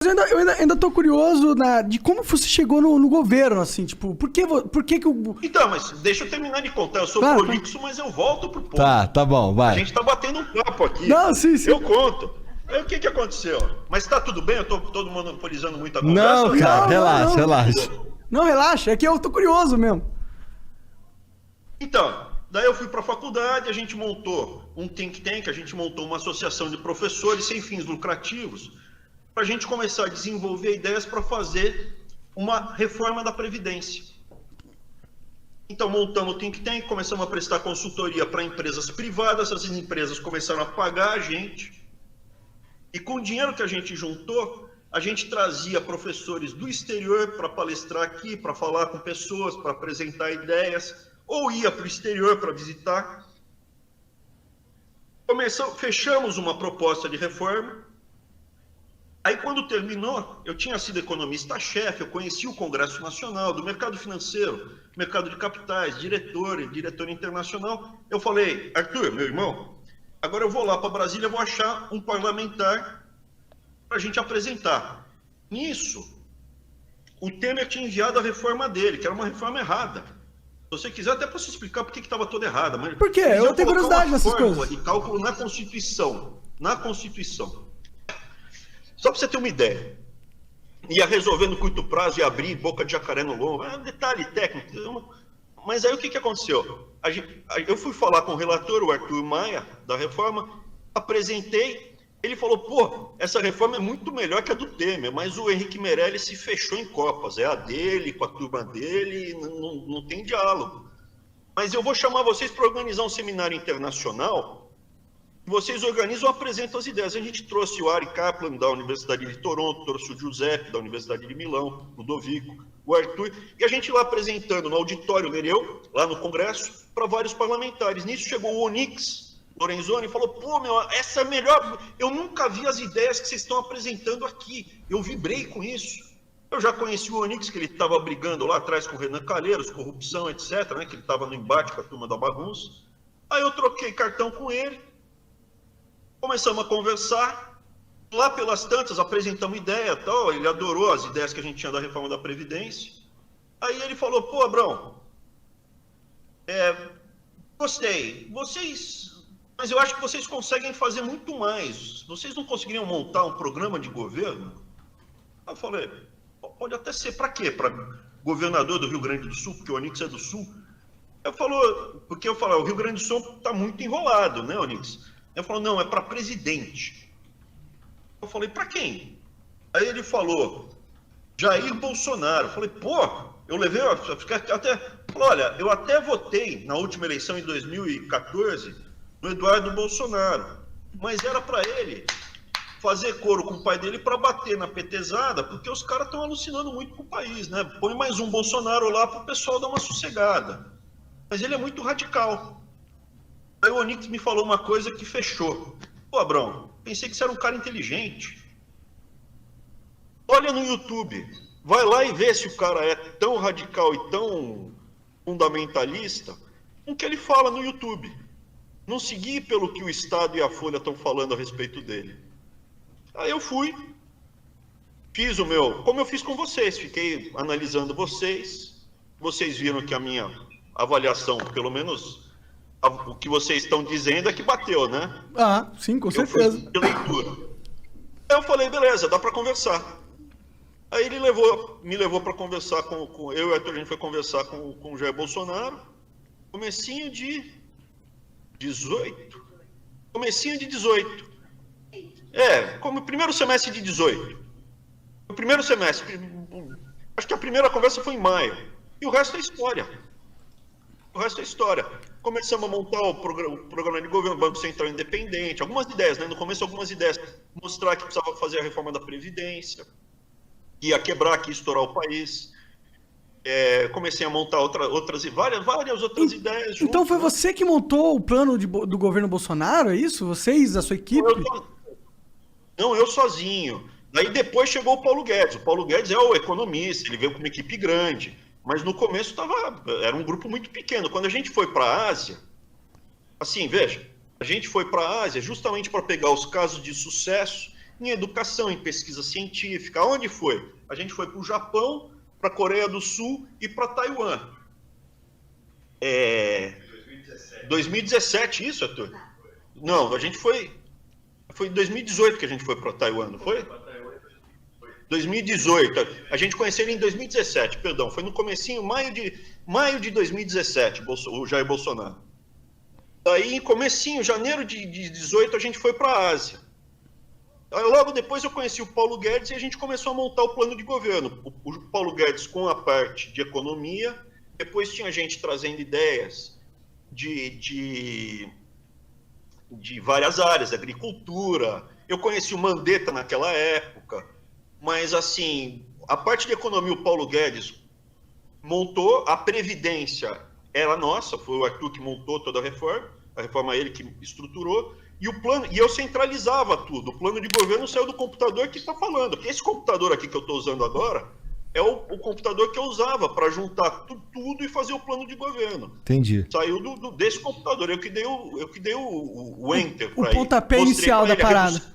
Eu ainda tô curioso de como você chegou no governo, assim, tipo, por que o... Então, mas deixa eu terminar de contar. Eu sou Claro, prolixo, mas eu volto pro ponto. Tá bom, A vai. gente tá batendo um papo aqui. Não, sim, sim. Eu conto. Aí o que aconteceu? Mas tá tudo bem? Eu tô todo monopolizando muita conversa? Não, cara, Não, relaxa, não. relaxa. Não, relaxa, é que eu tô curioso mesmo. Então, daí eu fui para a faculdade, a gente montou um think tank, a gente montou uma associação de professores sem fins lucrativos, para a gente começar a desenvolver ideias para fazer uma reforma da Previdência. Então, montamos o think tank, começamos a prestar consultoria para empresas privadas, essas empresas começaram a pagar a gente, e com o dinheiro que a gente juntou, a gente trazia professores do exterior para palestrar aqui, para falar com pessoas, para apresentar ideias, ou ia para o exterior para visitar. Fechamos uma proposta de reforma. Aí, quando terminou, eu tinha sido economista-chefe, eu conhecia o Congresso Nacional, do mercado financeiro, mercado de capitais, diretor internacional. Eu falei, Arthur, meu irmão, agora eu vou lá para Brasília, vou achar um parlamentar para a gente apresentar. Nisso, o Temer tinha enviado a reforma dele, que era uma reforma errada. Se você quiser, até posso explicar por que estava toda errada. Mas Por quê? Eu tenho curiosidade nessas coisas. De cálculo na Constituição. Na Constituição. Só para você ter uma ideia. Ia resolver no curto prazo e abrir boca de jacaré no lombo. É um detalhe técnico. Mas aí o que aconteceu? Eu fui falar com o relator, o Arthur Maia, da reforma, apresentei. Ele falou, pô, essa reforma é muito melhor que a do Temer, mas o Henrique Meirelles se fechou em copas, é a dele, com a turma dele, não tem diálogo. Mas eu vou chamar vocês para organizar um seminário internacional, vocês organizam e apresentam as ideias. A gente trouxe o Ari Kaplan, da Universidade de Toronto, trouxe o Giuseppe, da Universidade de Milão, o Ludovico, o Arthur, e a gente lá apresentando no auditório Nereu, lá no Congresso, para vários parlamentares. Nisso chegou o Onyx Lorenzoni falou, pô, meu, essa é a melhor, eu nunca vi as ideias que vocês estão apresentando aqui, eu vibrei com isso. Eu já conheci o Onyx, que ele estava brigando lá atrás com o Renan Calheiros, corrupção, etc., né, que ele estava no embate com a turma da bagunça. Aí eu troquei cartão com ele, começamos a conversar, lá pelas tantas apresentamos ideia e tal, ele adorou as ideias que a gente tinha da reforma da Previdência. Aí ele falou, pô, Abrão, gostei, mas eu acho que vocês conseguem fazer muito mais. Vocês não conseguiriam montar um programa de governo? Eu falei, pode até ser. Para quê? Para governador do Rio Grande do Sul, porque o Onyx é do Sul? Porque eu falei, o Rio Grande do Sul está muito enrolado, né, Onyx? Ele falou, não, é para presidente. Eu falei, para quem? Aí ele falou, Jair Bolsonaro. Eu falei, pô, eu levei, olha, eu até votei na última eleição em 2014 no Eduardo Bolsonaro, mas era para ele fazer coro com o pai dele para bater na petezada, porque os caras estão alucinando muito com o país, né? Põe mais um Bolsonaro lá para o pessoal dar uma sossegada. Mas ele é muito radical. Aí o Onyx me falou uma coisa que fechou. Pô, Abrão, pensei que você era um cara inteligente. Olha no YouTube, vai lá e vê se o cara é tão radical e tão fundamentalista com o que ele fala no YouTube. Não seguir pelo que o Estado e a Folha estão falando a respeito dele. Aí eu fui, fiz o meu, como eu fiz com vocês, fiquei analisando vocês viram que a minha avaliação, pelo menos o que vocês estão dizendo é que bateu, né? Ah, sim, com certeza. Eu fui de leitura. Aí eu falei, beleza, dá para conversar. Aí ele me levou para conversar eu e o Arthur, a gente foi conversar com o Jair Bolsonaro, comecinho de 18. Como o primeiro semestre de 18. O primeiro semestre, acho que a primeira conversa foi em maio. E o resto é história. Começamos a montar o programa de governo, Banco Central Independente, algumas ideias, né? No começo, algumas ideias. Mostrar que precisava fazer a reforma da Previdência, que ia quebrar, que ia estourar o país. Comecei a montar várias outras ideias. Junto, então foi você que montou o plano do governo Bolsonaro, é isso? Vocês, a sua equipe? Não, eu sozinho. Daí depois chegou o Paulo Guedes. O Paulo Guedes é o economista, ele veio com uma equipe grande. Mas no começo era um grupo muito pequeno. Quando a gente foi para a Ásia, assim, veja, a gente foi para a Ásia justamente para pegar os casos de sucesso em educação, em pesquisa científica. Onde foi? A gente foi para o Japão, para a Coreia do Sul e para Taiwan. 2017, isso, Arthur? Não, a gente foi em 2018 que a gente foi para Taiwan, não foi? 2018. A gente conheceu ele em 2017, perdão. Foi no comecinho, maio de 2017, o Jair Bolsonaro. Aí, em comecinho, janeiro de 18, a gente foi para a Ásia. Aí, logo depois eu conheci o Paulo Guedes e a gente começou a montar o plano de governo. O Paulo Guedes com a parte de economia, depois tinha gente trazendo ideias de várias áreas, agricultura. Eu conheci o Mandetta naquela época, mas assim, a parte de economia o Paulo Guedes montou, a Previdência era nossa, foi o Arthur que montou toda a reforma ele que estruturou, e o plano, e eu centralizava tudo. O plano de governo saiu do computador que está falando, porque esse computador aqui que eu estou usando agora é o computador que eu usava para juntar tudo e fazer o plano de governo. Entendi. Saiu desse computador, eu que dei o enter para ele. O pontapé inicial da parada.